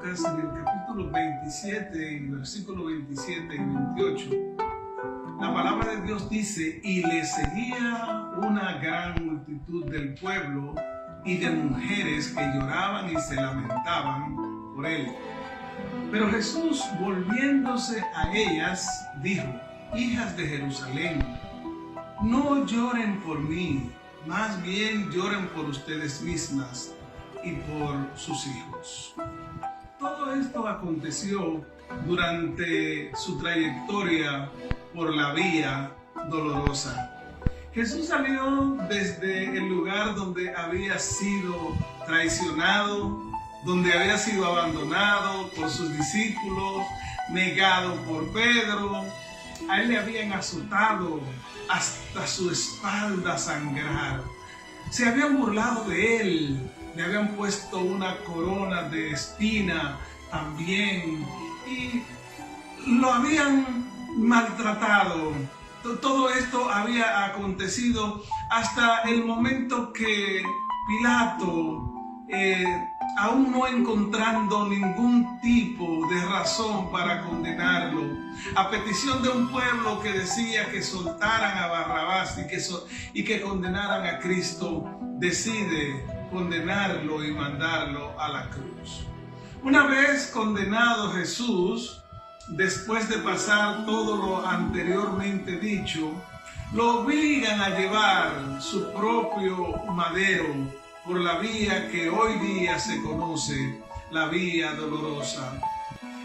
Lucas, en el capítulo 27, y versículos 27 y 28, la palabra de Dios dice: y le seguía una gran multitud del pueblo y de mujeres que lloraban y se lamentaban por él. Pero Jesús, volviéndose a ellas, dijo: hijas de Jerusalén, no lloren por mí, más bien lloren por ustedes mismas y por sus hijos. Todo esto aconteció durante su trayectoria por la vía dolorosa. Jesús salió desde el lugar donde había sido traicionado, donde había sido abandonado por sus discípulos, negado por Pedro. A él le habían azotado hasta su espalda sangrar. Se habían burlado de él, le habían puesto una corona de espina también y lo habían maltratado. Todo esto había acontecido hasta el momento que Pilato, aún no encontrando ningún tipo de razón para condenarlo, a petición de un pueblo que decía que soltaran a Barrabás y que condenaran a Cristo, decide condenarlo y mandarlo a la cruz. Una vez condenado Jesús, después de pasar todo lo anteriormente dicho, lo obligan a llevar su propio madero por la vía que hoy día se conoce, la vía dolorosa.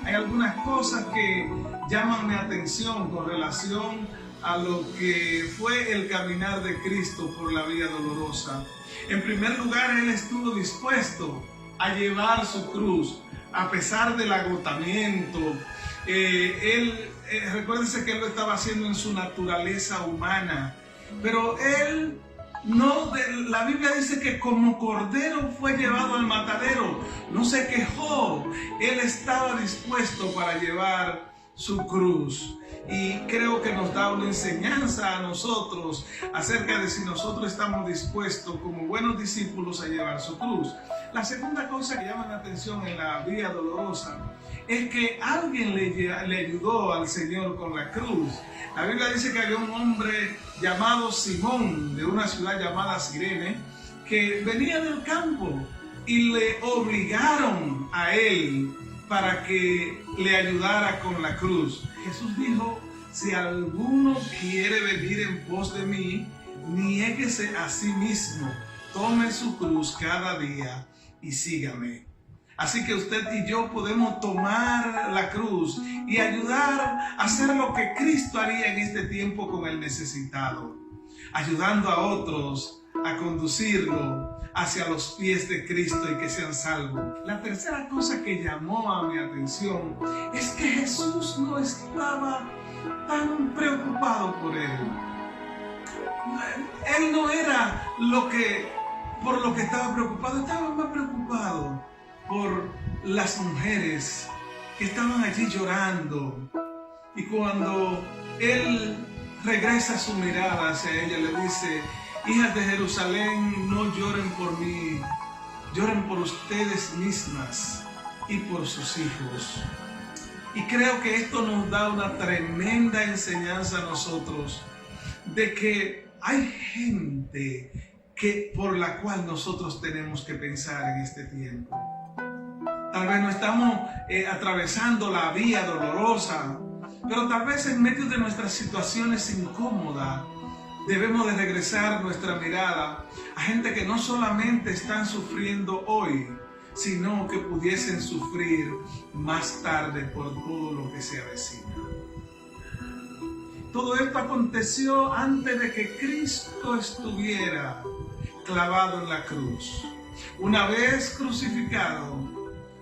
Hay algunas cosas que llaman mi atención con relación a lo que fue el caminar de Cristo por la vía dolorosa. En primer lugar, Él estuvo dispuesto a llevar su cruz, a pesar del agotamiento. Recuérdense que Él lo estaba haciendo en su naturaleza humana, pero Él no, la Biblia dice que como cordero fue llevado al matadero, no se quejó, Él estaba dispuesto para llevar su cruz. Y creo que nos da una enseñanza a nosotros acerca de si nosotros estamos dispuestos como buenos discípulos a llevar su cruz. La segunda cosa que llama la atención en la vía dolorosa es que alguien le ayudó al Señor con la cruz. La Biblia dice que había un hombre llamado Simón, de una ciudad llamada Cirene, que venía del campo y le obligaron a él para que le ayudara con la cruz. Jesús dijo: si alguno quiere venir en pos de mí, niéguese a sí mismo, tome su cruz cada día y sígame. Así que usted y yo podemos tomar la cruz y ayudar a hacer lo que Cristo haría en este tiempo con el necesitado, ayudando a otros a conducirlo hacia los pies de Cristo y que sean salvos. La tercera cosa que llamó a mi atención es que Jesús no estaba tan preocupado por él. Él no era por lo que estaba preocupado, estaba más preocupado por las mujeres que estaban allí llorando. Y cuando Él regresa su mirada hacia ella, le dice: hijas de Jerusalén, no lloren por mí, lloren por ustedes mismas y por sus hijos. Y creo que esto nos da una tremenda enseñanza a nosotros de que hay gente por la cual nosotros tenemos que pensar en este tiempo. Tal vez no estamos atravesando la vía dolorosa, pero tal vez en medio de nuestras situaciones incómodas debemos de regresar nuestra mirada a gente que no solamente están sufriendo hoy, sino que pudiesen sufrir más tarde por todo lo que se avecina. Todo esto aconteció antes de que Cristo estuviera clavado en la cruz. Una vez crucificado,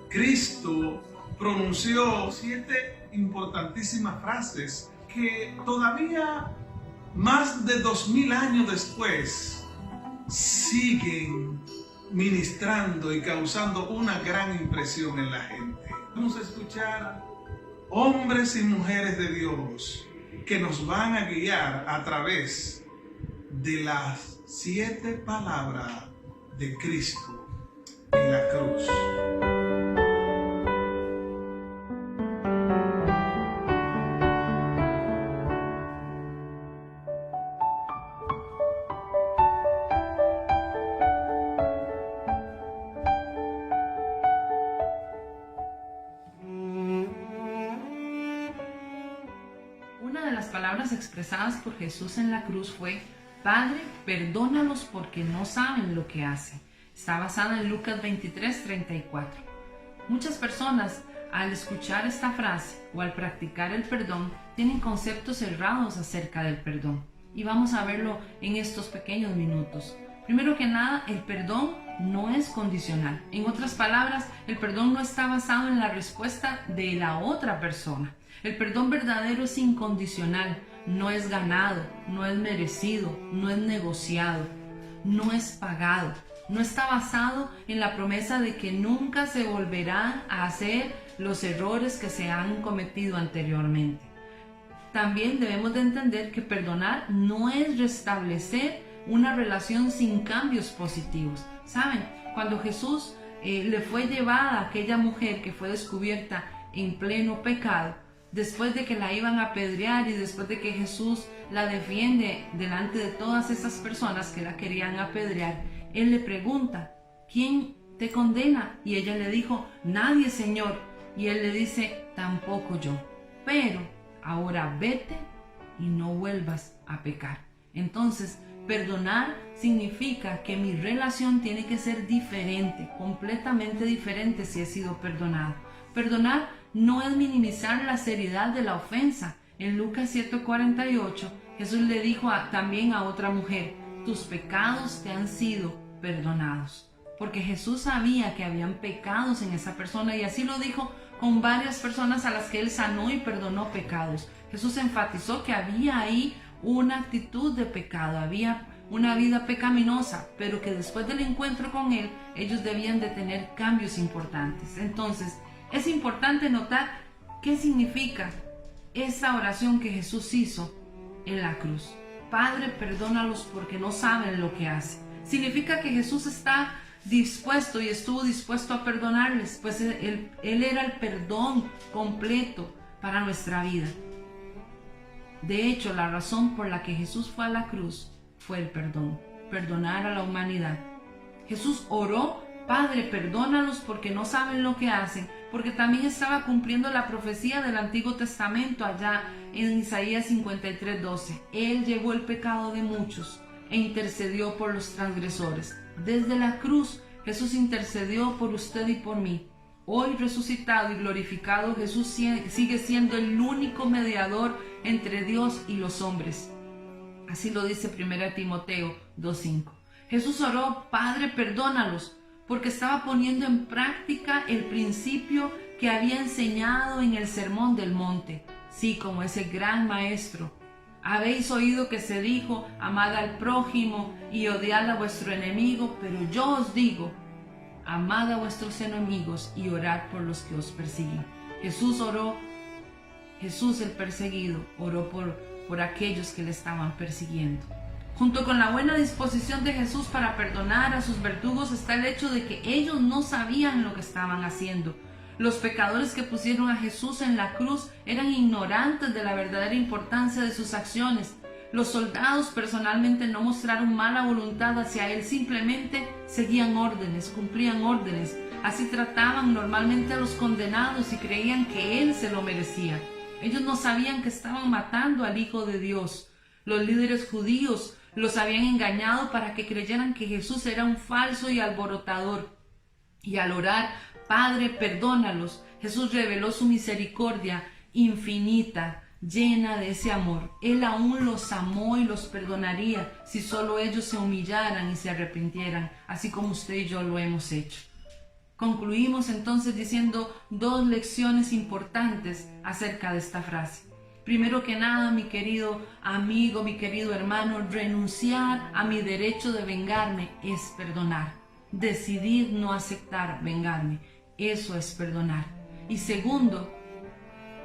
Cristo pronunció 7 importantísimas frases que todavía, más de 2000 años después, siguen ministrando y causando una gran impresión en la gente. Vamos a escuchar hombres y mujeres de Dios que nos van a guiar a través de las 7 palabras de Cristo en la cruz. palabras expresadas por Jesús en la cruz fue: Padre, perdónalos porque no saben lo que hacen. Está basada en Lucas 23:34. Muchas personas, al escuchar esta frase o al practicar el perdón, tienen conceptos errados acerca del perdón. Y vamos a verlo en estos pequeños minutos. Primero que nada, el perdón no es condicional. En otras palabras, el perdón no está basado en la respuesta de la otra persona. El perdón verdadero es incondicional, no es ganado, no es merecido, no es negociado, no es pagado. No está basado en la promesa de que nunca se volverán a hacer los errores que se han cometido anteriormente. También debemos de entender que perdonar no es restablecer una relación sin cambios positivos. ¿Saben? Cuando Jesús le fue llevada a aquella mujer que fue descubierta en pleno pecado, después de que la iban a apedrear y después de que Jesús la defiende delante de todas esas personas que la querían apedrear, Él le pregunta: ¿quién te condena? Y ella le dijo: nadie, Señor. Y Él le dice: tampoco yo. Pero ahora vete y no vuelvas a pecar. Entonces, perdonar significa que mi relación tiene que ser diferente, completamente diferente si he sido perdonado. Perdonar no es minimizar la seriedad de la ofensa. En Lucas 7:48, Jesús le dijo también a otra mujer: tus pecados te han sido perdonados. Porque Jesús sabía que habían pecados en esa persona, y así lo dijo con varias personas a las que Él sanó y perdonó pecados. Jesús enfatizó que había ahí una actitud de pecado, había una vida pecaminosa, pero que después del encuentro con Él, ellos debían de tener cambios importantes. Entonces, es importante notar qué significa esa oración que Jesús hizo en la cruz. Padre, perdónalos porque no saben lo que hacen. Significa que Jesús está dispuesto y estuvo dispuesto a perdonarles, pues Él era el perdón completo para nuestra vida. De hecho, la razón por la que Jesús fue a la cruz fue el perdón, perdonar a la humanidad. Jesús oró: Padre, perdónalos porque no saben lo que hacen, porque también estaba cumpliendo la profecía del Antiguo Testamento allá en Isaías 53:12. Él llevó el pecado de muchos e intercedió por los transgresores. Desde la cruz, Jesús intercedió por usted y por mí. Hoy resucitado y glorificado, Jesús sigue siendo el único mediador entre Dios y los hombres. Así lo dice 1 Timoteo 2:5. Jesús oró: Padre, perdónalos, porque estaba poniendo en práctica el principio que había enseñado en el Sermón del Monte. Sí, como ese gran maestro. Habéis oído que se dijo: amad al prójimo y odiad a vuestro enemigo, pero yo os digo: amad a vuestros enemigos y orad por los que os persiguen. Jesús oró, Jesús el perseguido, oró por aquellos que le estaban persiguiendo. Junto con la buena disposición de Jesús para perdonar a sus verdugos está el hecho de que ellos no sabían lo que estaban haciendo. Los pecadores que pusieron a Jesús en la cruz eran ignorantes de la verdadera importancia de sus acciones. Los soldados personalmente no mostraron mala voluntad hacia Él, simplemente seguían órdenes, cumplían órdenes. Así trataban normalmente a los condenados y creían que Él se lo merecía. Ellos no sabían que estaban matando al Hijo de Dios. Los líderes judíos los habían engañado para que creyeran que Jesús era un falso y alborotador. Y al orar: Padre, perdónalos, Jesús reveló su misericordia infinita, llena de ese amor. Él aún los amó y los perdonaría si solo ellos se humillaran y se arrepintieran, así como usted y yo lo hemos hecho. Concluimos entonces diciendo dos lecciones importantes acerca de esta frase. Primero que nada, mi querido amigo, mi querido hermano, renunciar a mi derecho de vengarme es perdonar. Decidir no aceptar vengarme, eso es perdonar. Y segundo,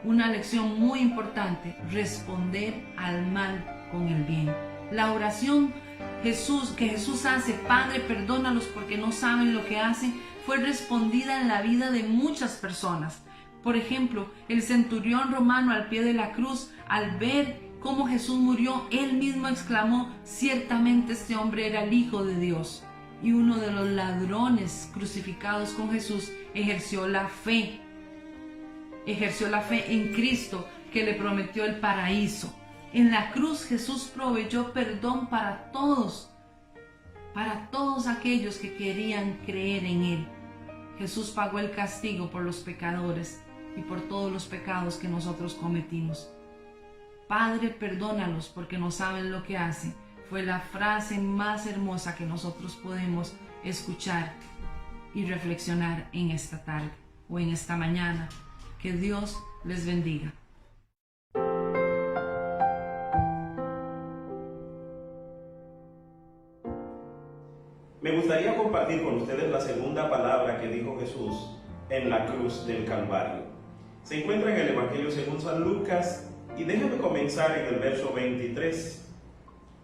una lección muy importante: responder al mal con el bien. La oración que Jesús hace: Padre, perdónalos porque no saben lo que hacen, fue respondida en la vida de muchas personas. Por ejemplo, el centurión romano al pie de la cruz, al ver cómo Jesús murió, él mismo exclamó: ciertamente este hombre era el Hijo de Dios. Y uno de los ladrones crucificados con Jesús ejerció la fe en Cristo, que le prometió el paraíso. En la cruz Jesús proveyó perdón para todos aquellos que querían creer en Él. Jesús pagó el castigo por los pecadores y por todos los pecados que nosotros cometimos. Padre, perdónalos porque no saben lo que hacen. Fue la frase más hermosa que nosotros podemos escuchar y reflexionar en esta tarde o en esta mañana. Que Dios les bendiga. Me gustaría compartir con ustedes la segunda palabra que dijo Jesús en la cruz del Calvario. Se encuentra en el Evangelio según San Lucas y déjame comenzar en el verso 23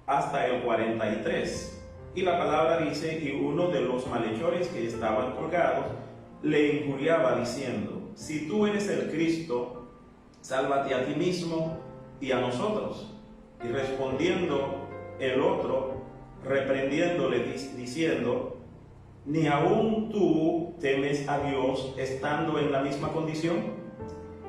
hasta el 43. Y la palabra dice: y uno de los malhechores que estaban colgados le injuriaba diciendo: si tú eres el Cristo, sálvate a ti mismo y a nosotros. Y respondiendo el otro, reprendiéndole, diciendo: ¿ni aún tú temes a Dios estando en la misma condición?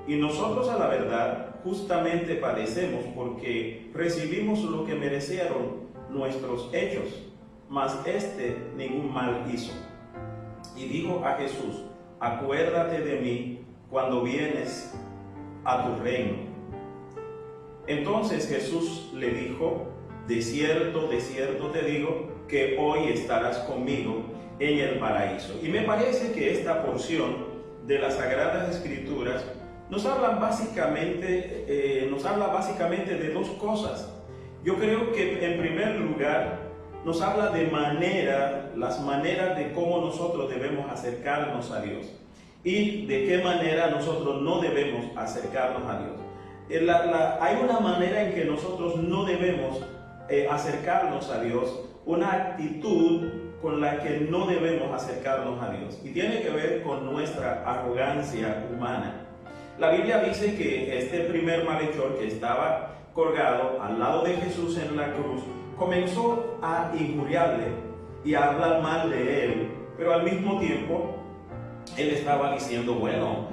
Y nosotros, a la verdad, justamente padecemos porque recibimos lo que merecieron nuestros hechos, mas este ningún mal hizo. Y dijo a Jesús: acuérdate de mí cuando vienes a tu reino. Entonces Jesús le dijo: de cierto te digo que hoy estarás conmigo en el paraíso. Y me parece que esta porción de las Sagradas Escrituras nos habla básicamente de dos cosas. Yo creo que en primer lugar nos habla de las maneras de cómo nosotros debemos acercarnos a Dios y de qué manera nosotros no debemos acercarnos a Dios. Hay una manera en que nosotros no debemos acercarnos a Dios, una actitud con la que no debemos acercarnos a Dios, y tiene que ver con nuestra arrogancia humana. La Biblia dice que este primer malhechor que estaba colgado al lado de Jesús en la cruz comenzó a injuriarle y a hablar mal de él, pero al mismo tiempo él estaba diciendo: bueno,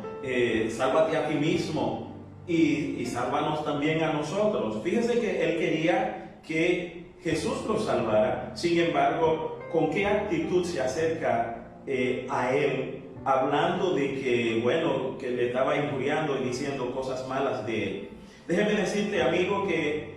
sálvate a ti mismo y sálvanos también a nosotros. Fíjese que él quería que Jesús lo salvara. Sin embargo, ¿con qué actitud se acerca a él, hablando de que le estaba injuriando y diciendo cosas malas de él? Déjeme decirte, amigo, que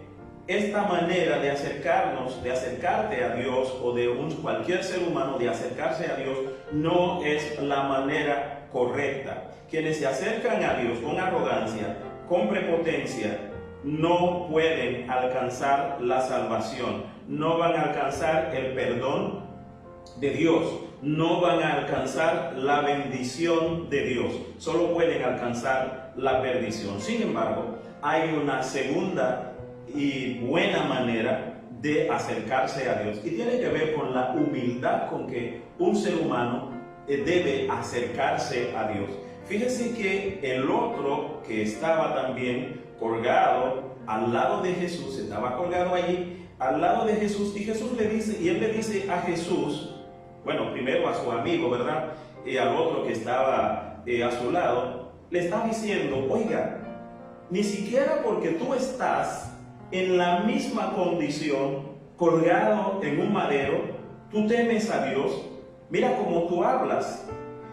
esta manera de acercarte a Dios, o de cualquier ser humano de acercarse a Dios, no es la manera correcta. Quienes se acercan a Dios con arrogancia, con prepotencia, no pueden alcanzar la salvación, no van a alcanzar el perdón de Dios, no van a alcanzar la bendición de Dios, solo pueden alcanzar la perdición. Sin embargo, hay una segunda y buena manera de acercarse a Dios, y tiene que ver con la humildad con que un ser humano debe acercarse a Dios. Fíjese que el otro que estaba también colgado al lado de Jesús, estaba colgado allí al lado de Jesús, y Jesús le dice, y él le dice a Jesús, bueno, primero a su amigo, ¿verdad? Y al otro que estaba a su lado, le está diciendo: oiga, ni siquiera porque tú estás en la misma condición, colgado en un madero, tú temes a Dios. Mira cómo tú hablas.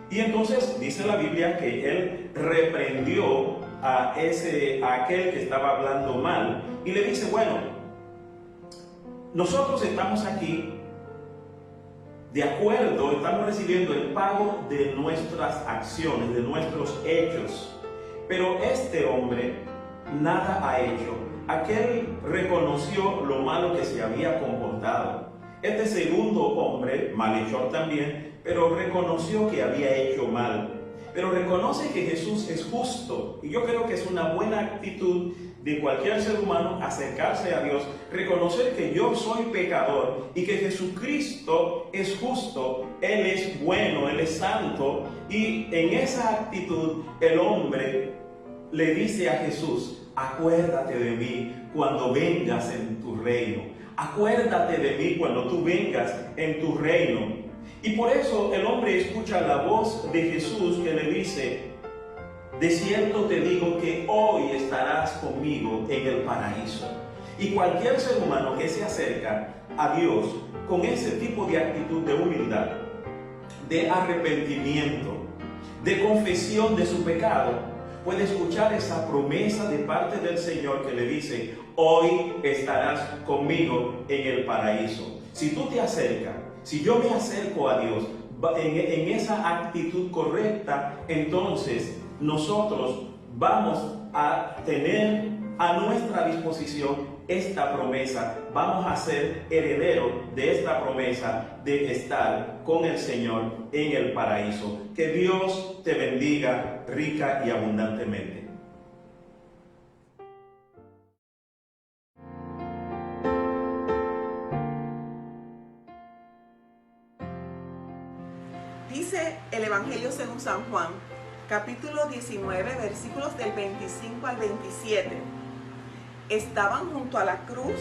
Y entonces dice la Biblia que él reprendió a aquel que estaba hablando mal, y le dice: bueno, nosotros estamos aquí de acuerdo, estamos recibiendo el pago de nuestras acciones, de nuestros hechos, pero este hombre nada ha hecho. Aquel reconoció lo malo que se había comportado. Este segundo hombre, malhechor también, pero reconoció que había hecho mal. Pero reconoce que Jesús es justo. Y yo creo que es una buena actitud de cualquier ser humano acercarse a Dios, reconocer que yo soy pecador y que Jesucristo es justo, Él es bueno, Él es santo. Y en esa actitud el hombre le dice a Jesús: acuérdate de mí cuando vengas en tu reino. Acuérdate de mí cuando tú vengas en tu reino. Y por eso el hombre escucha la voz de Jesús que le dice: de cierto te digo que hoy estarás conmigo en el paraíso. Y cualquier ser humano que se acerca a Dios con ese tipo de actitud de humildad, de arrepentimiento, de confesión de su pecado, puede escuchar esa promesa de parte del Señor que le dice: hoy estarás conmigo en el paraíso. Si tú te acercas, si yo me acerco a Dios en esa actitud correcta, entonces nosotros vamos a tener a nuestra disposición esta promesa, vamos a ser herederos de esta promesa de estar con el Señor en el paraíso. Que Dios te bendiga rica y abundantemente. Dice el Evangelio según San Juan, capítulo 19, versículos del 25 al 27. Estaban junto a la cruz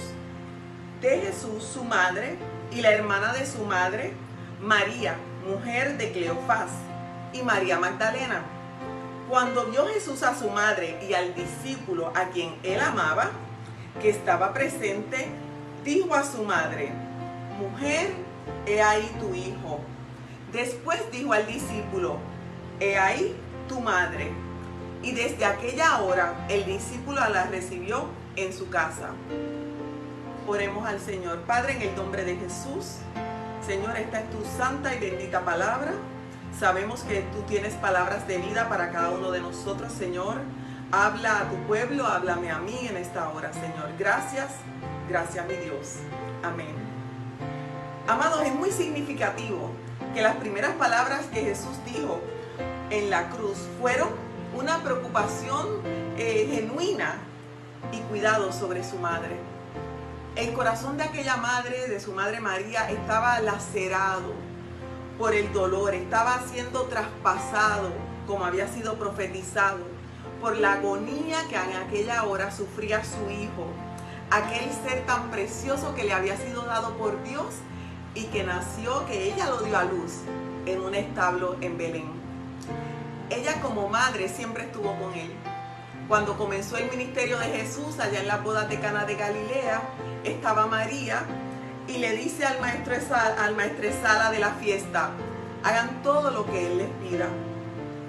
de Jesús su madre y la hermana de su madre, María, mujer de Cleofás, y María Magdalena. Cuando vio Jesús a su madre y al discípulo a quien él amaba, que estaba presente, dijo a su madre: mujer, he ahí tu hijo. Después dijo al discípulo: he ahí tu madre. Y desde aquella hora el discípulo la recibió en su casa. Oremos al Señor. Padre, en el nombre de Jesús, Señor, esta es tu santa y bendita palabra. Sabemos que tú tienes palabras de vida para cada uno de nosotros, Señor. Habla a tu pueblo, háblame a mí en esta hora, Señor. Gracias, gracias, mi Dios. Amén. Amados, es muy significativo que las primeras palabras que Jesús dijo en la cruz fueron una preocupación genuina y cuidado sobre su madre. El corazón de aquella madre, de su madre María, estaba lacerado por el dolor, estaba siendo traspasado, como había sido profetizado, por la agonía que en aquella hora sufría su hijo, aquel ser tan precioso que le había sido dado por Dios y que nació, que ella lo dio a luz en un establo en Belén. Ella como madre siempre estuvo con él. Cuando comenzó el ministerio de Jesús allá en las bodas de Caná de Galilea, estaba María y le dice al maestresala de la fiesta: hagan todo lo que él les pida.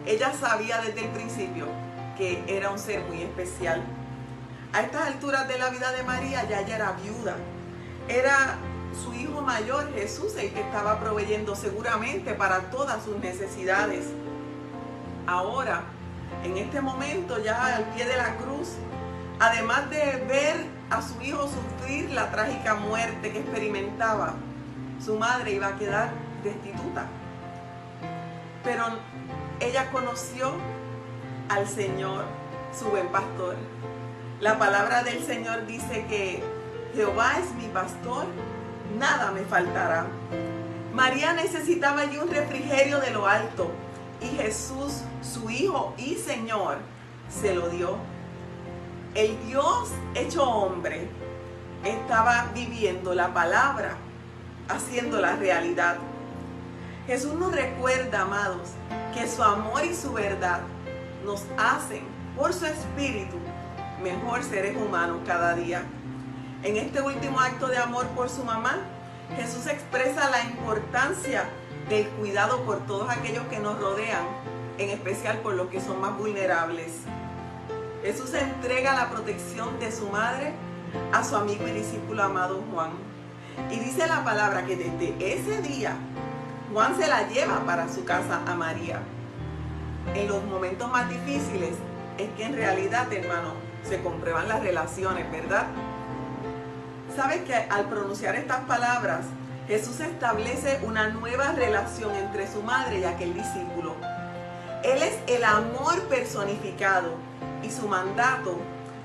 Ella sabía desde el principio que era un ser muy especial. A estas alturas de la vida de María ya ella era viuda. Era su hijo mayor, Jesús, el que estaba proveyendo seguramente para todas sus necesidades. Ahora, en este momento, ya al pie de la cruz, además de ver a su hijo sufrir la trágica muerte que experimentaba, su madre iba a quedar destituta. Pero ella conoció al Señor, su buen pastor. La palabra del Señor dice que Jehová es mi pastor, nada me faltará. María necesitaba allí un refrigerio de lo alto y Jesús, su Hijo y Señor, se lo dio. El Dios hecho hombre estaba viviendo la palabra, haciéndola realidad. Jesús nos recuerda, amados, que su amor y su verdad nos hacen, por su espíritu, mejor seres humanos cada día. En este último acto de amor por su mamá, Jesús expresa la importancia del cuidado por todos aquellos que nos rodean, en especial por los que son más vulnerables. Jesús entrega la protección de su madre a su amigo y discípulo amado Juan. Y dice la palabra que desde ese día, Juan se la lleva para su casa a María. En los momentos más difíciles es que en realidad, hermano, se comprueban las relaciones, ¿verdad? ¿Sabes que al pronunciar estas palabras, Jesús establece una nueva relación entre su madre y aquel discípulo? Él es el amor personificado y su mandato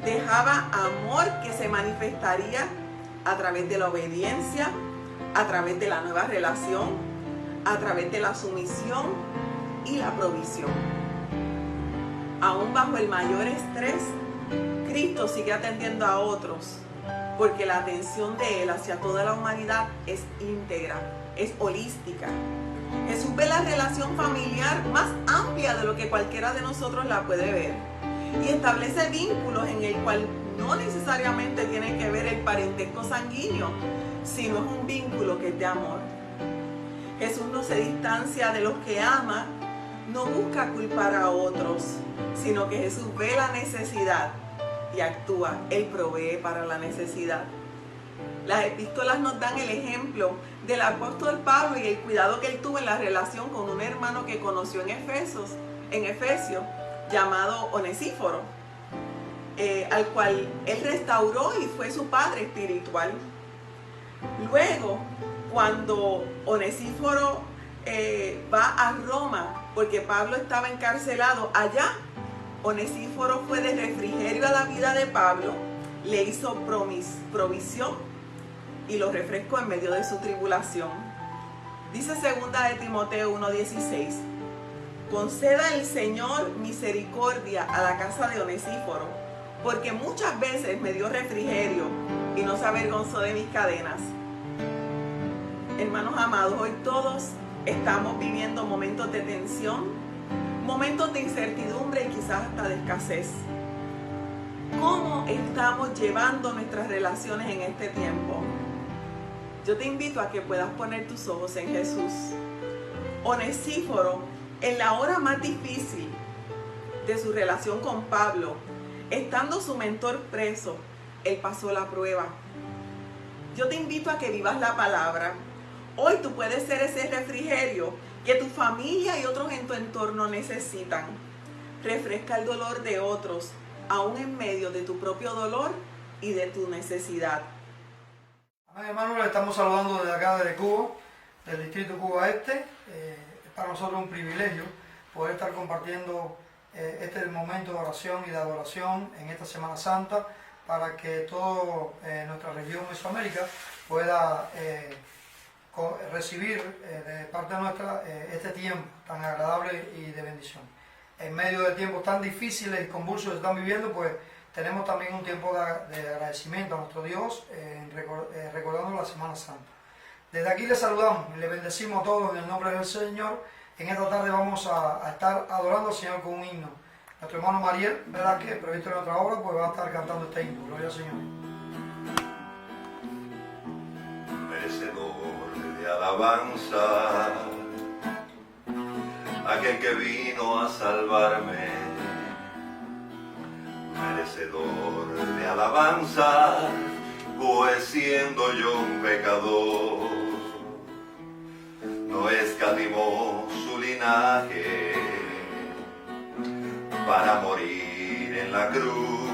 dejaba amor que se manifestaría a través de la obediencia, a través de la nueva relación, a través de la sumisión y la provisión. Aún bajo el mayor estrés, Cristo sigue atendiendo a otros, porque la atención de Él hacia toda la humanidad es íntegra, es holística. Jesús ve la relación familiar más amplia de lo que cualquiera de nosotros la puede ver. y establece vínculos en el cual no necesariamente tiene que ver el parentesco sanguíneo, sino es un vínculo que es de amor. Jesús no se distancia de los que ama, no busca culpar a otros, sino que Jesús ve la necesidad y actúa. Él provee para la necesidad. Las epístolas nos dan el ejemplo del apóstol Pablo y el cuidado que él tuvo en la relación con un hermano que conoció en Efesios, llamado Onesíforo, al cual él restauró y fue su padre espiritual. Luego, cuando Onesíforo va a Roma, porque Pablo estaba encarcelado allá, Onesíforo fue de refrigerio a la vida de Pablo, le hizo provisión y lo refrescó en medio de su tribulación. Dice 2 de Timoteo 1:16: conceda el Señor misericordia a la casa de Onesíforo, porque muchas veces me dio refrigerio y no se avergonzó de mis cadenas. Hermanos amados, hoy todos estamos viviendo momentos de tensión, momentos de incertidumbre y quizás hasta de escasez. ¿Cómo estamos llevando nuestras relaciones en este tiempo? Yo te invito a que puedas poner tus ojos en Jesús. Onesíforo, en la hora más difícil de su relación con Pablo, estando su mentor preso, él pasó la prueba. Yo te invito a que vivas la palabra. Hoy tú puedes ser ese refrigerio que tu familia y otros en tu entorno necesitan. Refresca el dolor de otros, aún en medio de tu propio dolor y de tu necesidad. Amén, hermanos, le estamos saludando desde acá, desde Cuba, del distrito Cuba Este. Es para nosotros un privilegio poder estar compartiendo este momento de oración y de adoración en esta Semana Santa, para que toda nuestra región Mesoamérica pueda recibir de parte nuestra este tiempo tan agradable y de bendición. En medio de tiempos tan difíciles y convulsos que están viviendo, pues tenemos también un tiempo de agradecimiento a nuestro Dios, recordando la Semana Santa. Desde aquí les saludamos y les bendecimos a todos en el nombre del Señor. En esta tarde vamos a estar adorando al Señor con un himno. Nuestro hermano Mariel, ¿verdad?, que previsto en otra obra, pues va a estar cantando este himno. Gloria al Señor. Merecedor de alabanza, aquel que vino a salvarme. Merecedor de alabanza, pues siendo yo un pecador, no escatimó su linaje para morir en la cruz.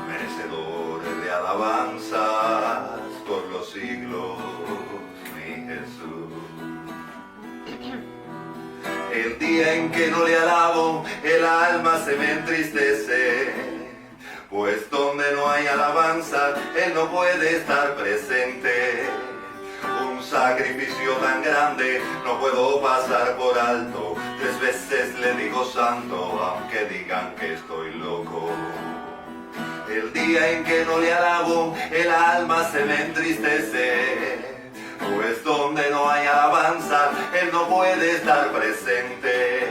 Merecedor de alabanzas por los siglos, mi Jesús. El día en que no le alabo, el alma se me entristece, pues donde no hay alabanza, Él no puede estar presente. Un sacrificio tan grande no puedo pasar por alto. 3 veces le digo santo, aunque digan que estoy loco. El día en que no le alabo, el alma se me entristece, pues donde no hay alabanza, Él no puede estar presente.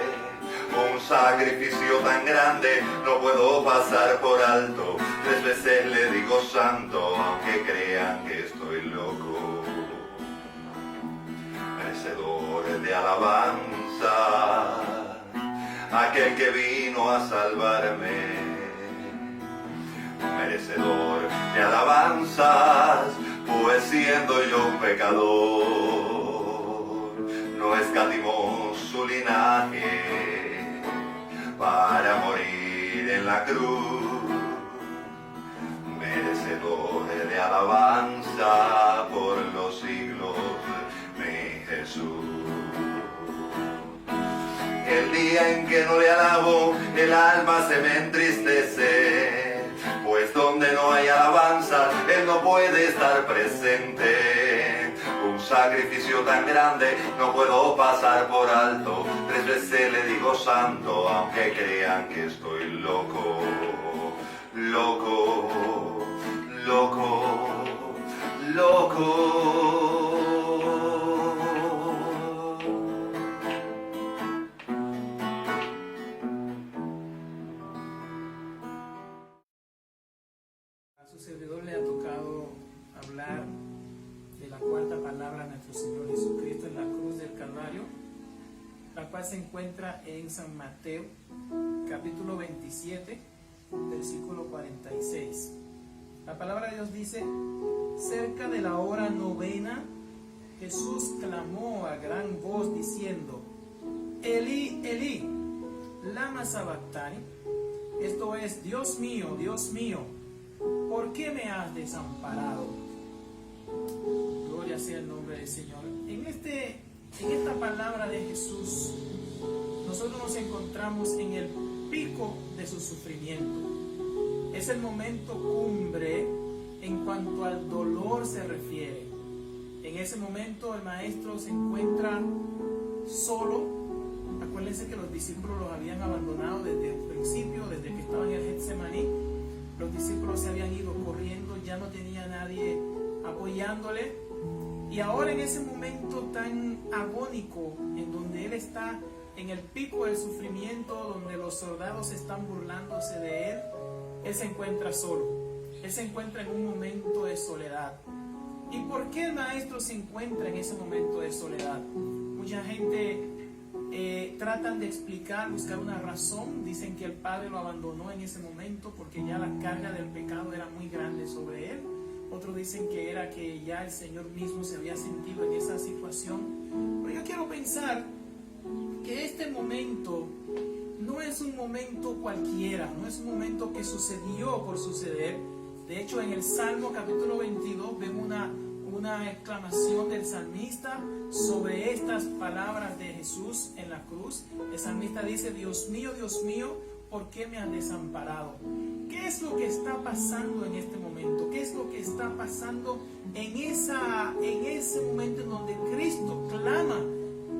Un sacrificio tan grande no puedo pasar por alto. 3 veces le digo santo, aunque crean que estoy loco. Merecedor de alabanza, aquel que vino a salvarme. Merecedor de alabanzas, pues siendo yo un pecador, no escatimó su linaje para morir en la cruz. Merecedor de alabanza por los siglos, mi Jesús. El día en que no le alabo, el alma se me entristece, pues donde no hay alabanza, Él no puede estar presente. Un sacrificio tan grande no puedo pasar por alto. 3 veces le digo santo, aunque crean que estoy loco. Loco, loco, loco. cual se encuentra en San Mateo, capítulo 27, versículo 46. La palabra de Dios dice: cerca de la hora novena, Jesús clamó a gran voz diciendo: Elí, Elí, lama sabactani. Esto es: Dios mío, ¿por qué me has desamparado? Gloria sea el nombre del Señor. En esta palabra de Jesús, nosotros nos encontramos en el pico de su sufrimiento. Es el momento cumbre en cuanto al dolor se refiere. En ese momento el maestro se encuentra solo. Acuérdense que los discípulos los habían abandonado desde el principio, desde que estaban en el Getsemaní. Los discípulos se habían ido corriendo, ya no tenía nadie apoyándole. Y ahora en ese momento tan agónico, en donde él está en el pico del sufrimiento, donde los soldados están burlándose de él, él se encuentra solo. Él se encuentra en un momento de soledad. ¿Y por qué el maestro se encuentra en ese momento de soledad? Mucha gente tratan de explicar, buscar una razón. Dicen que el Padre lo abandonó en ese momento porque ya la carga del pecado era muy grande sobre él. Otros dicen que era que ya el Señor mismo se había sentido en esa situación. Pero yo quiero pensar que este momento no es un momento cualquiera, no es un momento que sucedió por suceder. De hecho, en el Salmo capítulo 22 vemos una exclamación del salmista sobre estas palabras de Jesús en la cruz. El salmista dice: Dios mío, ¿por qué me has desamparado? ¿Qué es lo que está pasando en este momento? ¿Qué es lo que está pasando en ese momento en donde Cristo clama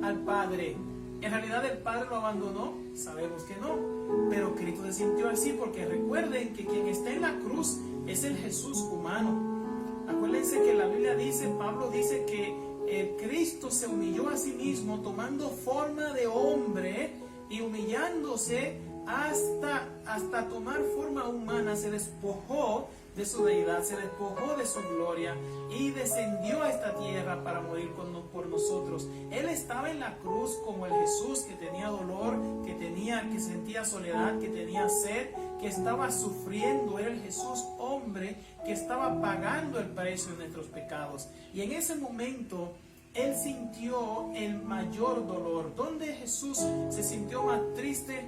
al Padre? ¿En realidad el Padre lo abandonó? Sabemos que no, pero Cristo se sintió así porque recuerden que quien está en la cruz es el Jesús humano. Acuérdense que la Biblia dice, Pablo dice que Cristo se humilló a sí mismo tomando forma de hombre y humillándose hasta tomar forma humana. Se despojó de su deidad, se despojó de su gloria y descendió a esta tierra para morir por nosotros. Él estaba en la cruz como el Jesús que tenía dolor, que sentía soledad, que tenía sed, que estaba sufriendo. Era el Jesús hombre que estaba pagando el precio de nuestros pecados. Y en ese momento él sintió el mayor dolor. ¿Dónde Jesús se sintió más triste?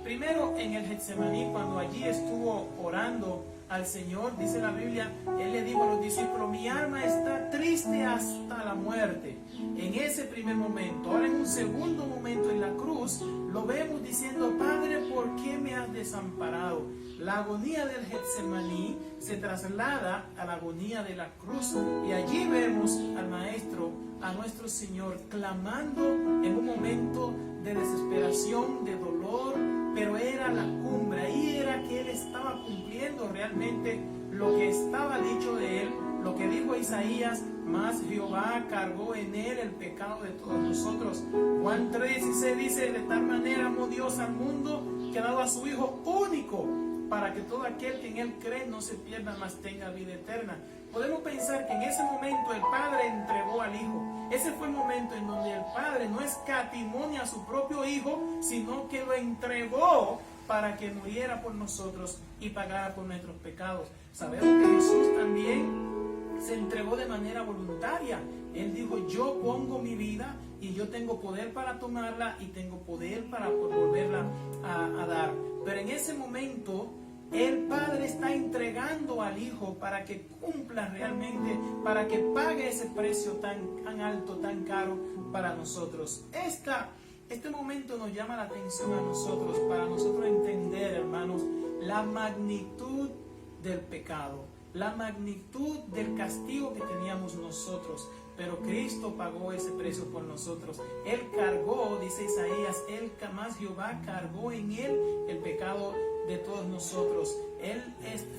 Primero en el Getsemaní, cuando allí estuvo orando al Señor, dice la Biblia, él le dijo a los discípulos: mi alma está triste hasta la muerte. En ese primer momento. Ahora en un segundo momento en la cruz lo vemos diciendo: Padre, ¿por qué me has desamparado? La agonía del Getsemaní se traslada a la agonía de la cruz y allí vemos al Maestro, a nuestro Señor, clamando en un momento de desesperación, de dolor, pero era la cumbre. Ahí era que él estaba cumpliendo realmente lo que estaba dicho de él, lo que dijo Isaías: más Jehová cargó en él el pecado de todos nosotros. Juan 3:16 dice: de tal manera amó Dios al mundo que ha dado a su Hijo único, para que todo aquel que en él cree no se pierda, mas tenga vida eterna. Podemos pensar que en ese momento el Padre entregó al Hijo. Ese fue el momento en donde el Padre no escatimó a su propio Hijo, sino que lo entregó para que muriera por nosotros y pagara por nuestros pecados. Sabemos que Jesús también se entregó de manera voluntaria. Él dijo: yo pongo mi vida y yo tengo poder para tomarla y tengo poder para volverla a dar. Pero en ese momento el Padre está entregando al Hijo para que cumpla realmente, para que pague ese precio tan alto, tan caro para nosotros. Este momento nos llama la atención a nosotros, para nosotros entender, hermanos, la magnitud del pecado, la magnitud del castigo que teníamos nosotros. Pero Cristo pagó ese precio por nosotros. Él cargó, dice Isaías, más Jehová cargó en él el pecado de todos nosotros. Él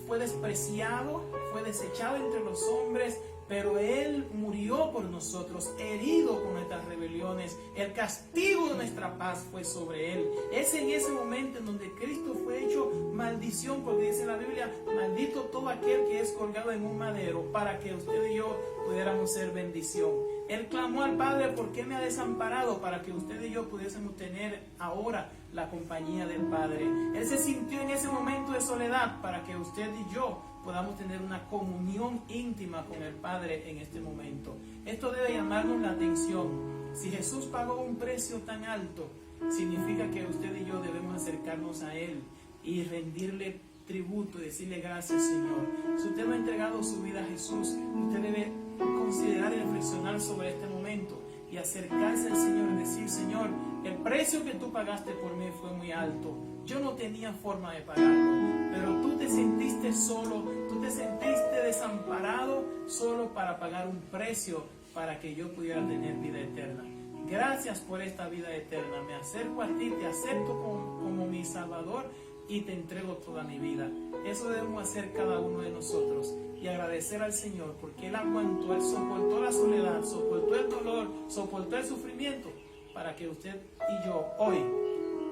fue despreciado, fue desechado entre los hombres, pero él murió por nosotros, herido por nuestras rebeliones. El castigo de nuestra paz fue sobre él. Es en ese momento en donde Cristo fue hecho maldición, porque dice la Biblia: maldito todo aquel que es colgado en un madero, para que usted y yo pudiéramos ser bendición. Él clamó al Padre: ¿por qué me ha desamparado? Para que usted y yo pudiésemos tener ahora la compañía del Padre. Él se sintió en ese momento de soledad para que usted y yo podamos tener una comunión íntima con el Padre en este momento. Esto debe llamarnos la atención. Si Jesús pagó un precio tan alto, significa que usted y yo debemos acercarnos a Él y rendirle tributo y decirle: gracias, Señor. Si usted no ha entregado su vida a Jesús, usted debe considerar y reflexionar sobre este momento y acercarse al Señor y decir: Señor, el precio que tú pagaste por mí fue muy alto. Yo no tenía forma de pagarlo, pero tú te sentiste solo, tú te sentiste desamparado solo para pagar un precio para que yo pudiera tener vida eterna. Gracias por esta vida eterna. Me acerco a ti, te acepto como mi Salvador y te entrego toda mi vida. Eso debemos hacer cada uno de nosotros y agradecer al Señor porque Él aguantó, Él soportó la soledad, soportó el dolor, soportó el sufrimiento para que usted y yo hoy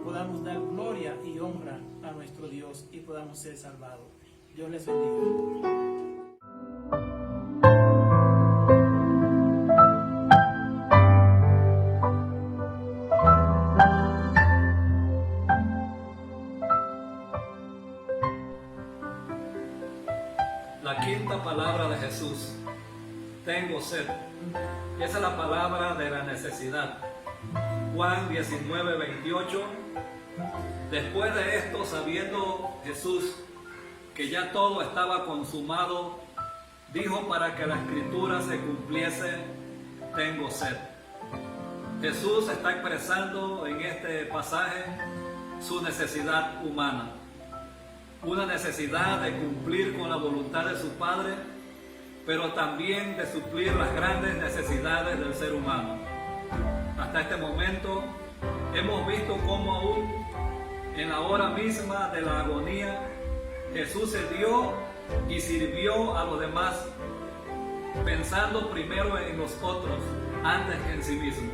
podamos dar gloria y honra a nuestro Dios y podamos ser salvados. Dios les bendiga. La quinta palabra de Jesús: tengo sed. Y esa es la palabra de la necesidad. Juan 19:28. Después de esto, sabiendo Jesús que ya todo estaba consumado, dijo para que la escritura se cumpliese: tengo sed. Jesús está expresando en este pasaje su necesidad humana. Una necesidad de cumplir con la voluntad de su Padre, pero también de suplir las grandes necesidades del ser humano. Hasta este momento hemos visto cómo aún en la hora misma de la agonía, Jesús se dio y sirvió a los demás, pensando primero en los otros antes que en sí mismo,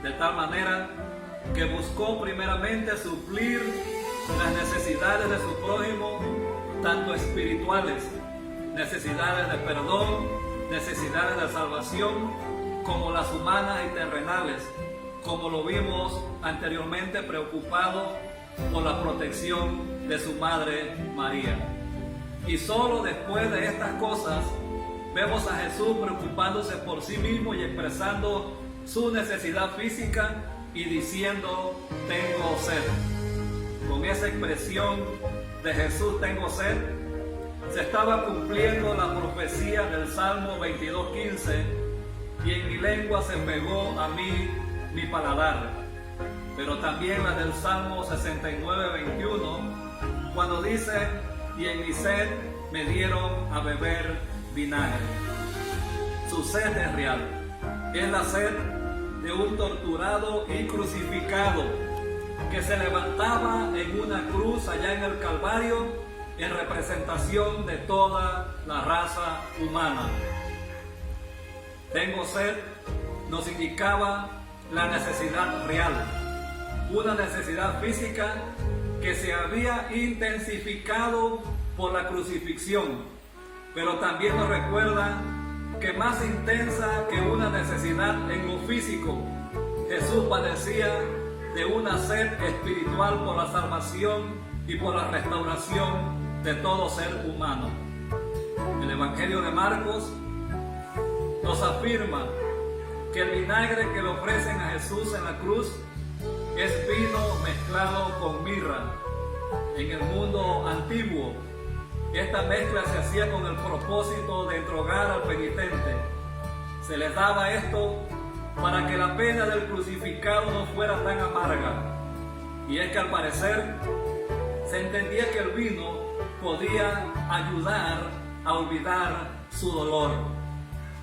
de tal manera que buscó primeramente suplir las necesidades de su prójimo, tanto espirituales, necesidades de perdón, necesidades de salvación, como las humanas y terrenales, como lo vimos anteriormente, preocupado por la protección de su madre María. Y solo después de estas cosas vemos a Jesús preocupándose por sí mismo y expresando su necesidad física y diciendo: tengo sed. Con esa expresión de Jesús, tengo sed, se estaba cumpliendo la profecía del Salmo 22:15: y en mi lengua se pegó a mí mi paladar. Pero también la del Salmo 69:21, cuando dice: y en mi sed me dieron a beber vinagre. Su sed es real, es la sed de un torturado y crucificado que se levantaba en una cruz allá en el Calvario en representación de toda la raza humana. Tengo sed nos indicaba la necesidad real, una necesidad física que se había intensificado por la crucifixión, pero también nos recuerda que más intensa que una necesidad en lo físico, Jesús padecía de una sed espiritual por la salvación y por la restauración de todo ser humano. El Evangelio de Marcos nos afirma que el vinagre que le ofrecen a Jesús en la cruz es vino mezclado con mirra. En el mundo antiguo, esta mezcla se hacía con el propósito de drogar al penitente. Se les daba esto para que la pena del crucificado no fuera tan amarga. Y es que al parecer se entendía que el vino podía ayudar a olvidar su dolor.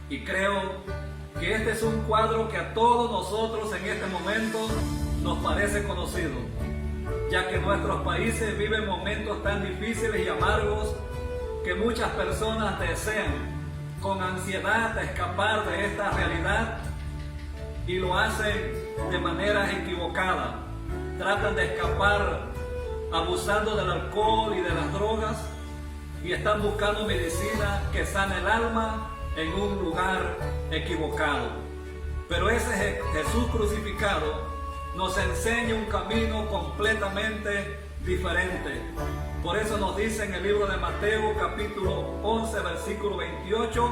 Y creo que este es un cuadro que a todos nosotros en este momento nos parece conocido, ya que nuestros países viven momentos tan difíciles y amargos que muchas personas desean con ansiedad escapar de esta realidad y lo hacen de manera equivocada. Tratan de escapar abusando del alcohol y de las drogas y están buscando medicina que sane el alma en un lugar equivocado. Pero ese Jesús crucificado nos enseña un camino completamente diferente. Por eso nos dice en el libro de Mateo capítulo 11 versículo 28: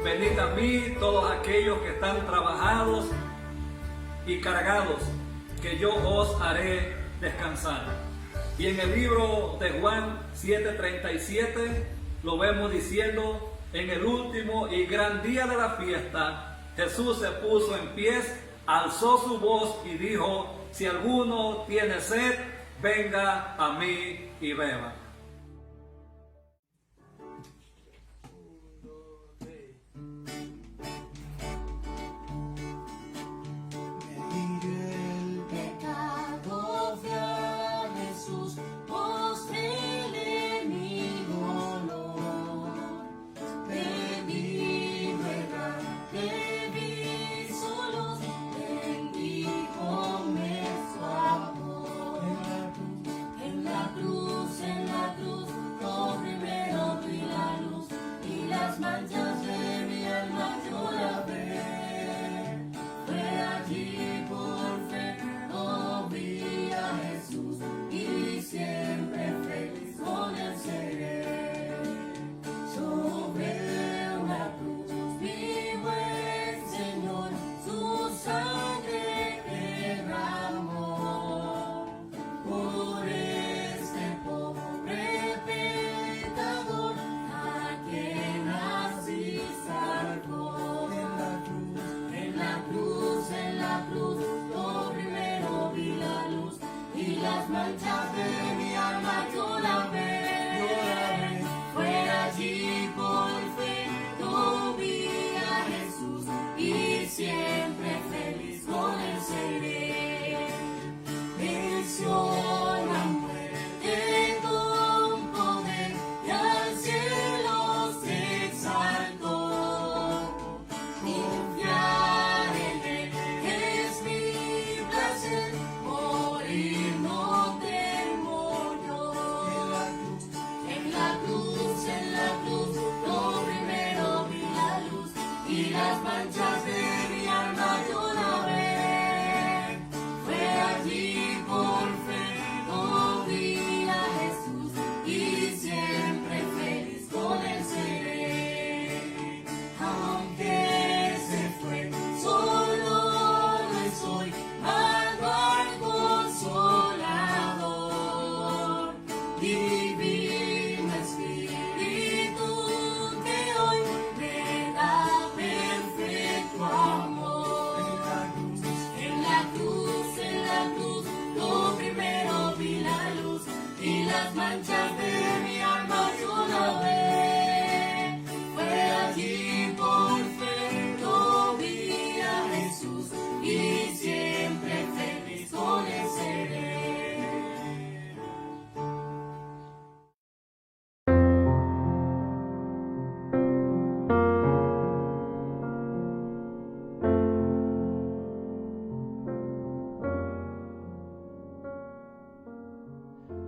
venid a mí todos aquellos que están trabajados y cargados, que yo os haré descansar. Y en el libro de Juan 7:37 lo vemos diciendo: en el último y gran día de la fiesta, Jesús se puso en pies, alzó su voz y dijo: si alguno tiene sed, venga a mí y beba.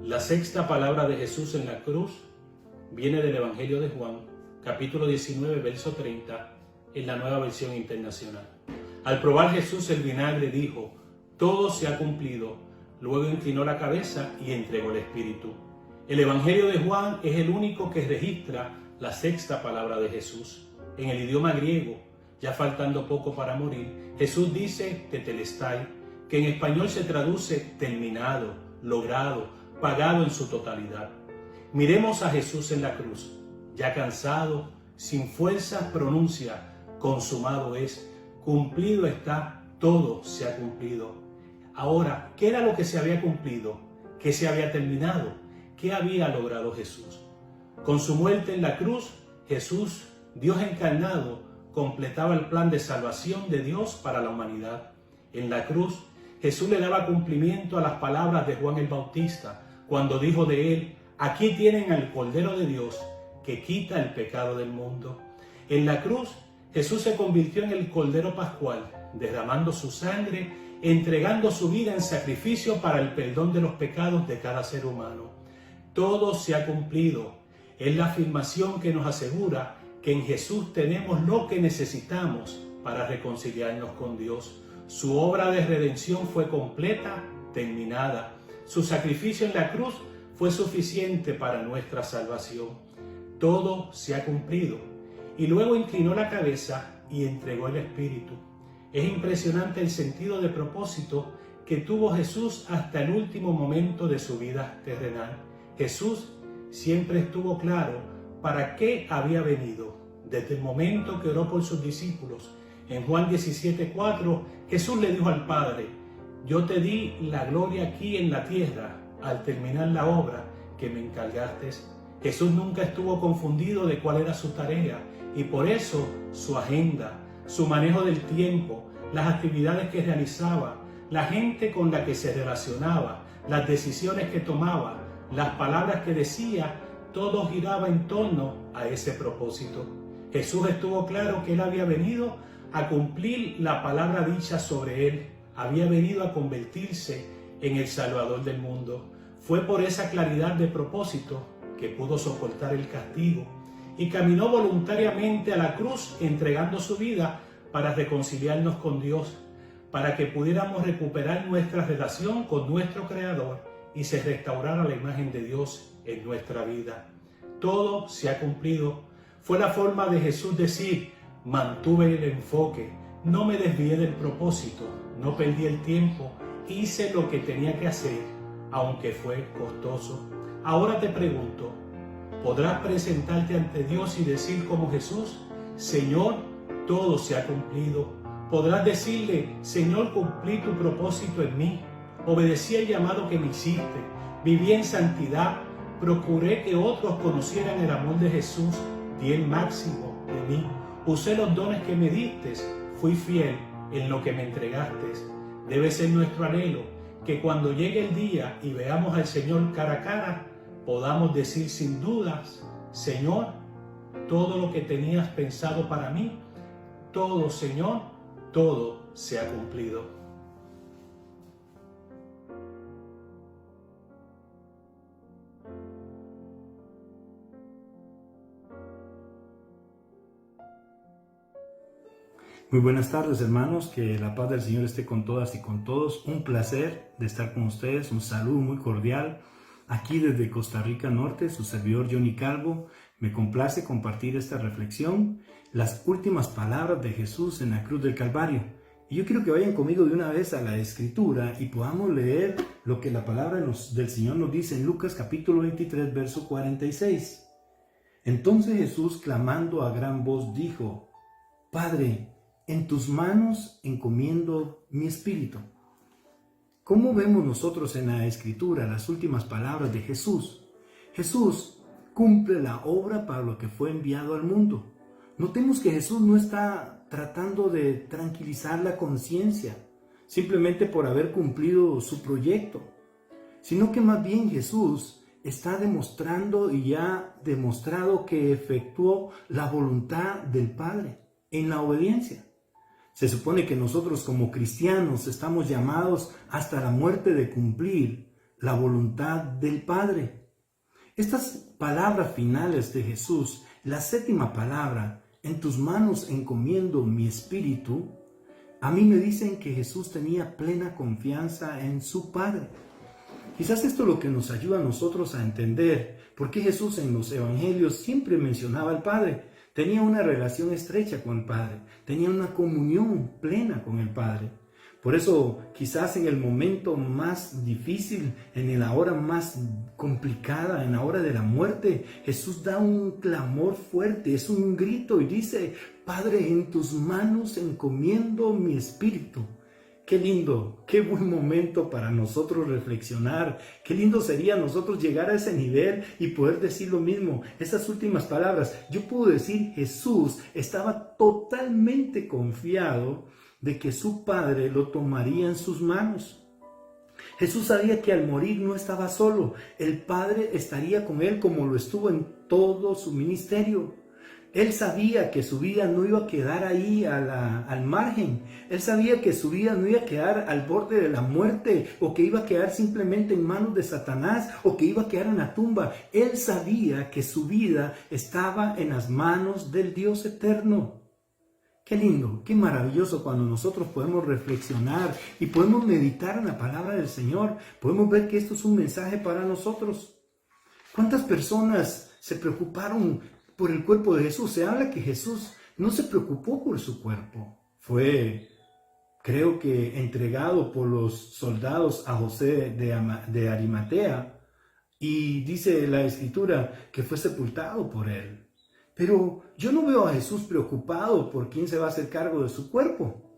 La sexta palabra de Jesús en la cruz viene del Evangelio de Juan, capítulo 19, verso 30, en la Nueva Versión Internacional. Al probar Jesús el vinagre dijo: todo se ha cumplido. Luego inclinó la cabeza y entregó el Espíritu. El Evangelio de Juan es el único que registra la sexta palabra de Jesús. En el idioma griego, ya faltando poco para morir, Jesús dice tetelestai, que en español se traduce terminado, logrado, pagado en su totalidad. Miremos a Jesús en la cruz, ya cansado, sin fuerzas, pronuncia: consumado es, cumplido está, todo se ha cumplido. Ahora, ¿qué era lo que se había cumplido? ¿Qué se había terminado? ¿Qué había logrado Jesús? Con su muerte en la cruz, Jesús, Dios encarnado, completaba el plan de salvación de Dios para la humanidad. En la cruz, Jesús le daba cumplimiento a las palabras de Juan el Bautista, cuando dijo de él: aquí tienen al Cordero de Dios que quita el pecado del mundo. En la cruz, Jesús se convirtió en el Cordero Pascual, derramando su sangre, entregando su vida en sacrificio para el perdón de los pecados de cada ser humano. Todo se ha cumplido. Es la afirmación que nos asegura que en Jesús tenemos lo que necesitamos para reconciliarnos con Dios. Su obra de redención fue completa, terminada. Su sacrificio en la cruz fue suficiente para nuestra salvación. Todo se ha cumplido. Y luego inclinó la cabeza y entregó el Espíritu. Es impresionante el sentido de propósito que tuvo Jesús hasta el último momento de su vida terrenal. Jesús siempre estuvo claro para qué había venido. Desde el momento que oró por sus discípulos, en Juan 17:4, Jesús le dijo al Padre: yo te di la gloria aquí en la tierra al terminar la obra que me encargaste. Jesús nunca estuvo confundido de cuál era su tarea, y por eso su agenda, su manejo del tiempo, las actividades que realizaba, la gente con la que se relacionaba, las decisiones que tomaba, las palabras que decía, todo giraba en torno a ese propósito. Jesús estuvo claro que Él había venido a cumplir la palabra dicha sobre Él, había venido a convertirse en el Salvador del mundo. Fue por esa claridad de propósito que pudo soportar el castigo y caminó voluntariamente a la cruz entregando su vida para reconciliarnos con Dios, para que pudiéramos recuperar nuestra relación con nuestro Creador y se restaurara la imagen de Dios en nuestra vida. Todo se ha cumplido. Fue la forma de Jesús decir: mantuve el enfoque, no me desvié del propósito, no perdí el tiempo, hice lo que tenía que hacer, aunque fue costoso. Ahora te pregunto, ¿podrás presentarte ante Dios y decir como Jesús: Señor, todo se ha cumplido? ¿Podrás decirle: Señor, cumplí tu propósito en mí, obedecí el llamado que me hiciste, viví en santidad, procuré que otros conocieran el amor de Jesús, di el máximo de mí, usé los dones que me diste, fui fiel en lo que me entregaste? Debe ser nuestro anhelo que cuando llegue el día y veamos al Señor cara a cara, podamos decir sin dudas: Señor, todo lo que tenías pensado para mí, todo, Señor, todo se ha cumplido. Muy buenas tardes, hermanos, que la paz del Señor esté con todas y con todos. Un placer de estar con ustedes, un saludo muy cordial aquí desde Costa Rica Norte, su servidor Johnny Calvo. Me complace compartir esta reflexión, las últimas palabras de Jesús en la cruz del Calvario. Y yo quiero que vayan conmigo de una vez a la Escritura y podamos leer lo que la palabra del Señor nos dice en Lucas capítulo 23, verso 46. Entonces Jesús, clamando a gran voz, dijo: Padre, en tus manos encomiendo mi espíritu. ¿Cómo vemos nosotros en la Escritura las últimas palabras de Jesús? Jesús cumple la obra para lo que fue enviado al mundo. Notemos que Jesús no está tratando de tranquilizar la conciencia simplemente por haber cumplido su proyecto, sino que más bien Jesús está demostrando y ya demostrado que efectuó la voluntad del Padre en la obediencia. Se supone que nosotros como cristianos estamos llamados hasta la muerte de cumplir la voluntad del Padre. Estas palabras finales de Jesús, la séptima palabra, en tus manos encomiendo mi espíritu, a mí me dicen que Jesús tenía plena confianza en su Padre. Quizás esto es lo que nos ayuda a nosotros a entender por qué Jesús en los evangelios siempre mencionaba al Padre. Tenía una relación estrecha con el Padre, tenía una comunión plena con el Padre. Por eso, quizás en el momento más difícil, en la hora más complicada, en la hora de la muerte, Jesús da un clamor fuerte, es un grito y dice: Padre, en tus manos encomiendo mi espíritu. Qué lindo, qué buen momento para nosotros reflexionar. Qué lindo sería nosotros llegar a ese nivel y poder decir lo mismo. Esas últimas palabras, yo puedo decir, Jesús estaba totalmente confiado de que su Padre lo tomaría en sus manos. Jesús sabía que al morir no estaba solo. El Padre estaría con él como lo estuvo en todo su ministerio. Él sabía que su vida no iba a quedar ahí al margen. Él sabía que su vida no iba a quedar al borde de la muerte, o que iba a quedar simplemente en manos de Satanás, o que iba a quedar en la tumba. Él sabía que su vida estaba en las manos del Dios eterno. Qué lindo, qué maravilloso cuando nosotros podemos reflexionar y podemos meditar en la palabra del Señor. Podemos ver que esto es un mensaje para nosotros. ¿Cuántas personas se preocuparon por el cuerpo de Jesús? Se habla que Jesús no se preocupó por su cuerpo. Fue, creo que, entregado por los soldados a José de Arimatea. Y dice la Escritura que fue sepultado por él. Pero yo no veo a Jesús preocupado por quién se va a hacer cargo de su cuerpo.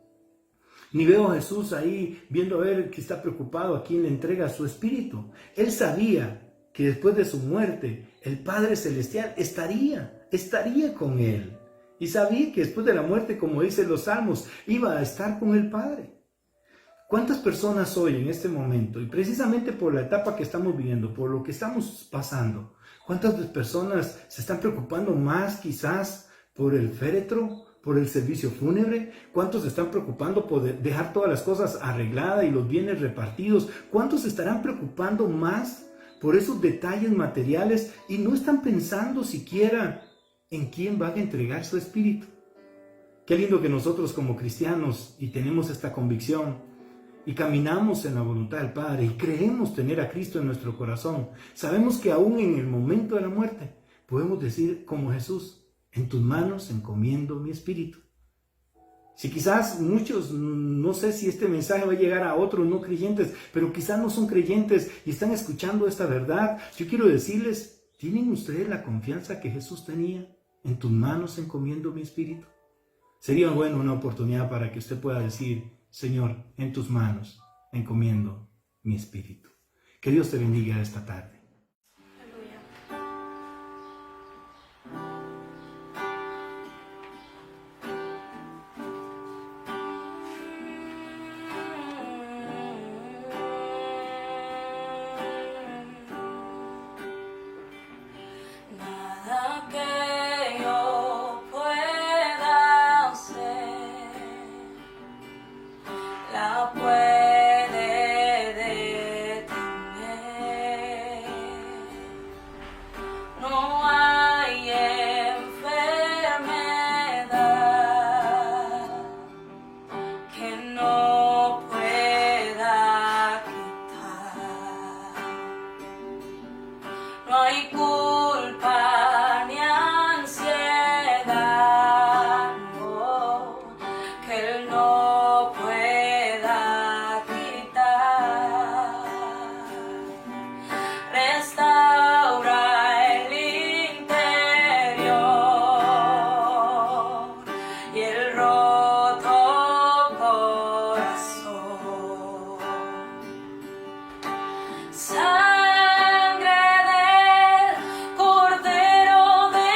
Ni veo a Jesús ahí viendo a ver que está preocupado a quién le entrega su espíritu. Él sabía que después de su muerte, el Padre Celestial estaría con él. Y sabía que después de la muerte, como dicen los Salmos, iba a estar con el Padre. ¿Cuántas personas hoy en este momento, y precisamente por la etapa que estamos viviendo, por lo que estamos pasando, cuántas personas se están preocupando más quizás por el féretro, por el servicio fúnebre? ¿Cuántos se están preocupando por dejar todas las cosas arregladas y los bienes repartidos? ¿Cuántos se estarán preocupando más por esos detalles materiales y no están pensando siquiera en quién van a entregar su espíritu? Qué lindo que nosotros como cristianos, y tenemos esta convicción, y caminamos en la voluntad del Padre y creemos tener a Cristo en nuestro corazón, sabemos que aún en el momento de la muerte podemos decir como Jesús: en tus manos encomiendo mi espíritu. Si quizás muchos, no sé si este mensaje va a llegar a otros no creyentes, pero quizás no son creyentes y están escuchando esta verdad, yo quiero decirles: ¿tienen ustedes la confianza que Jesús tenía? En tus manos encomiendo mi espíritu. Sería bueno una oportunidad para que usted pueda decir: Señor, en tus manos encomiendo mi espíritu. Que Dios te bendiga esta tarde. Nada que yo pueda hacer la puede detener. No hay enfermedad que no pueda quitar. No hay culpa ni ansiedad, no, que Él no pueda quitar. Restaura el interior y el roto corazón. Sangre del Cordero de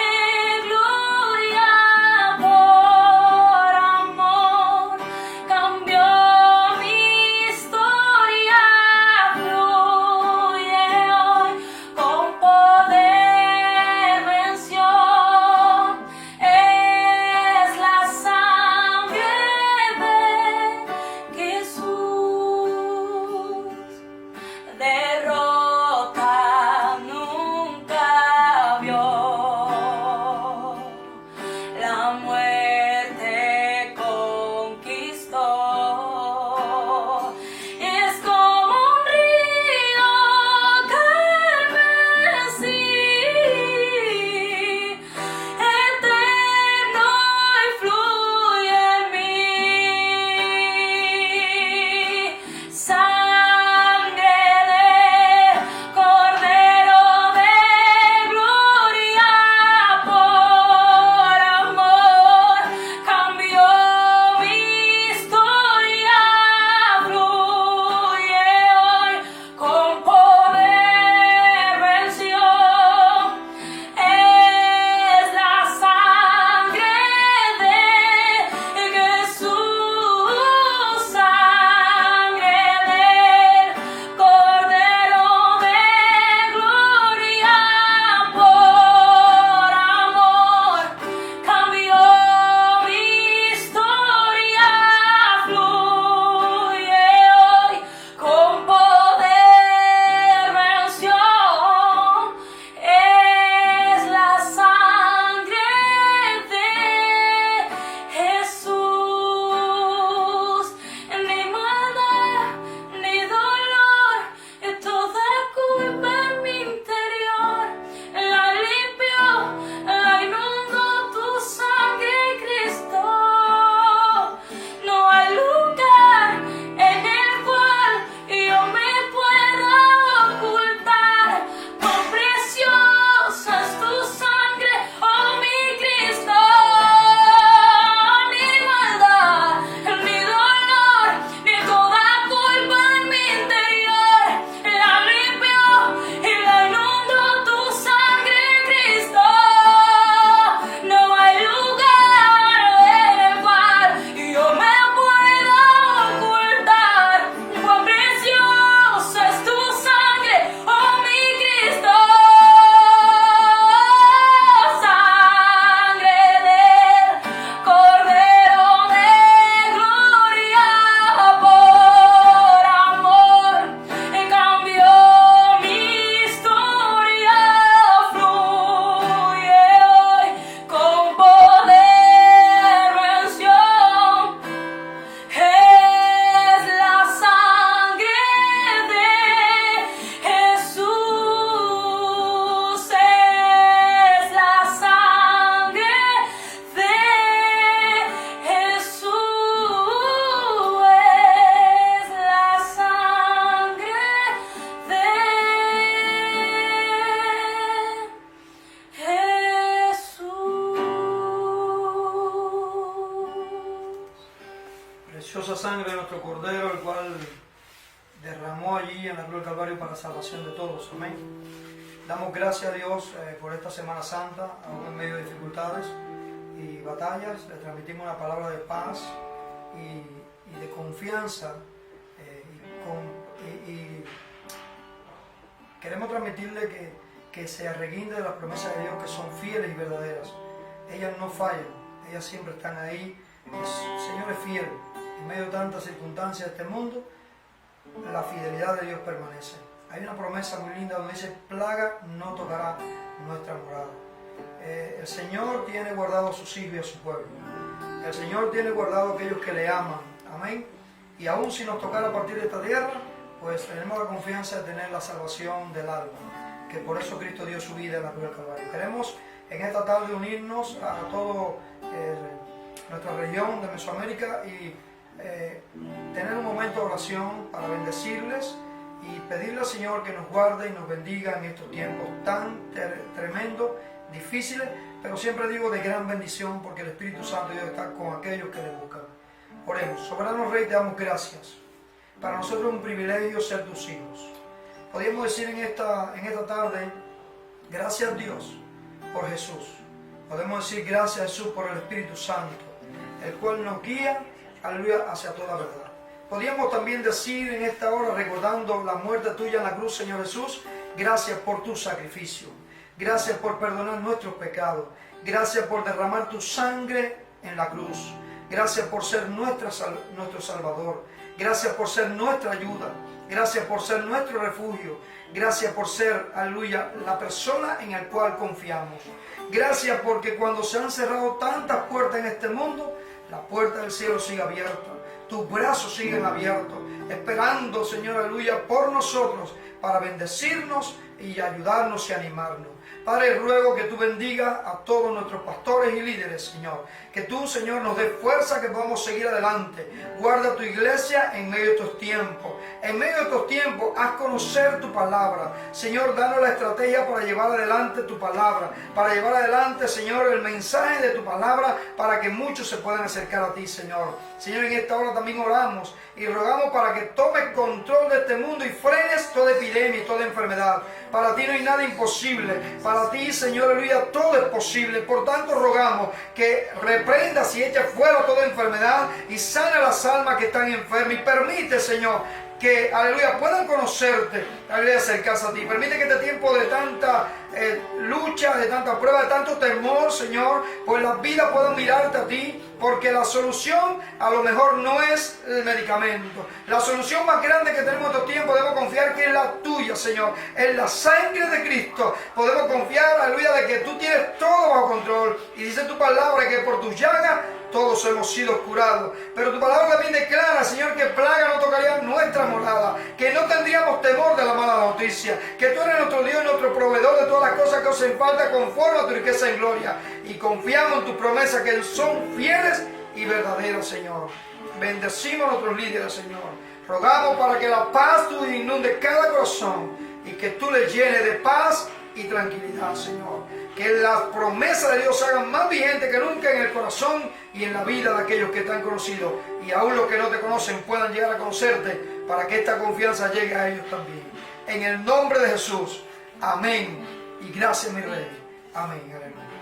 Gloria, por amor, cambió mi historia. Fluye hoy con poder, venció. Es la sangre de Jesús. Derrotó nuestro Cordero, el cual derramó allí en la cruz del Calvario para salvación de todos. Amén. Damos gracias a Dios por esta Semana Santa, aún en medio de dificultades y batallas. Le transmitimos una palabra de paz y de confianza. Y queremos transmitirle que se arreguinde de las promesas de Dios, que son fieles y verdaderas. Ellas no fallan, ellas siempre están ahí. El Señor es fiel. En medio de tantas circunstancias de este mundo, la fidelidad de Dios permanece. Hay una promesa muy linda donde dice: plaga no tocará nuestra morada. El Señor tiene guardado a sus hijos y a su pueblo. El Señor tiene guardado a aquellos que le aman. Amén. Y aún si nos tocara partir de esta tierra, pues tenemos la confianza de tener la salvación del alma, que por eso Cristo dio su vida en la cruz del Calvario. Queremos en esta tarde unirnos a toda nuestra región de Mesoamérica y tener un momento de oración para bendecirles y pedirle al Señor que nos guarde y nos bendiga en estos tiempos tan tremendos, difíciles, pero siempre digo de gran bendición, porque el Espíritu Santo de Dios está con aquellos que le buscan. Oremos. Soberano Rey, te damos gracias. Para nosotros es un privilegio ser tus hijos. Podríamos decir en esta tarde: gracias Dios por Jesús. Podemos decir gracias Jesús por el Espíritu Santo, el cual nos guía, aleluya, hacia toda verdad. Podríamos también decir en esta hora, recordando la muerte tuya en la cruz, Señor Jesús: gracias por tu sacrificio. Gracias por perdonar nuestros pecados. Gracias por derramar tu sangre en la cruz. Gracias por ser nuestro Salvador. Gracias por ser nuestra ayuda. Gracias por ser nuestro refugio. Gracias por ser, aleluya, la persona en la cual confiamos. Gracias porque cuando se han cerrado tantas puertas en este mundo, la puerta del cielo sigue abierta. Tus brazos siguen abiertos, esperando, Señor, aleluya, por nosotros, para bendecirnos y ayudarnos y animarnos. Padre, ruego que tú bendigas a todos nuestros pastores y líderes, Señor. Que tú, Señor, nos dé fuerza, que podamos seguir adelante. Guarda tu iglesia en medio de estos tiempos. En medio de estos tiempos, haz conocer tu palabra. Señor, danos la estrategia para llevar adelante tu palabra. Para llevar adelante, Señor, el mensaje de tu palabra, para que muchos se puedan acercar a ti, Señor. Señor, en esta hora también oramos y rogamos para que tomes control de este mundo y frenes toda epidemia y toda enfermedad. Para ti no hay nada imposible. Para ti, Señor, aleluya, todo es posible. Por tanto, rogamos que reprendas y eches fuera toda enfermedad y sana las almas que están enfermas. Y permite, Señor, que, aleluya, puedan conocerte, aleluya, acercarse a ti. Permite que este tiempo de tanta lucha, de tanta prueba, de tanto temor, Señor, pues las vidas puedan mirarte a ti, porque la solución a lo mejor no es el medicamento. La solución más grande que tenemos en estos tiempos debemos confiar que es la tuya, Señor, en la sangre de Cristo. Podemos confiar, aleluya, de que tú tienes todo bajo control. Y dice tu palabra que por tus llagas todos hemos sido curados. Pero tu palabra también declara, Señor, que plaga no tocaría nuestra morada, que no tendríamos temor de la mala noticia, que tú eres nuestro Dios y nuestro proveedor de todas las cosas que os hacen falta conforme a tu riqueza en gloria. Y confiamos en tus promesas, que son fieles y verdaderas, Señor. Bendecimos a nuestros líderes, Señor. Rogamos para que la paz tú inunde cada corazón y que tú les llenes de paz y tranquilidad, Señor. Que las promesas de Dios se hagan más vigentes que nunca en el corazón y en la vida de aquellos que te han conocido. Y aún los que no te conocen puedan llegar a conocerte, para que esta confianza llegue a ellos también. En el nombre de Jesús. Amén. Y gracias, mi Rey. Amén. Aleluya.